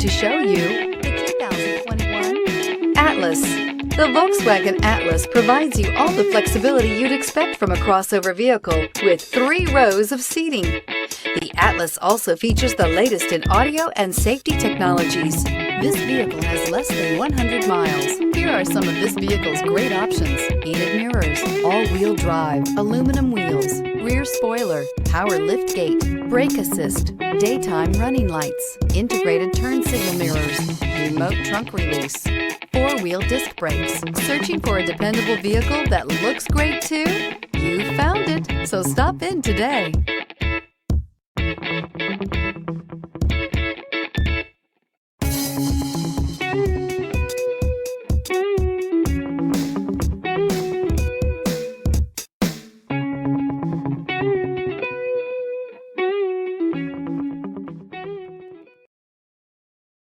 to show you the 2021 Atlas. The Volkswagen Atlas provides you all the flexibility you'd expect from a crossover vehicle with 3 rows of seating. The Atlas also features the latest in audio and safety technologies. This vehicle has less than 100 miles. Here are some of this vehicle's great options: heated mirrors, all-wheel drive, aluminum wheels, rear spoiler, power liftgate, brake assist, daytime running lights, integrated turn signal mirrors, remote trunk release, 4-wheel disc brakes. Searching for a dependable vehicle that looks great too? You found it, so stop in today.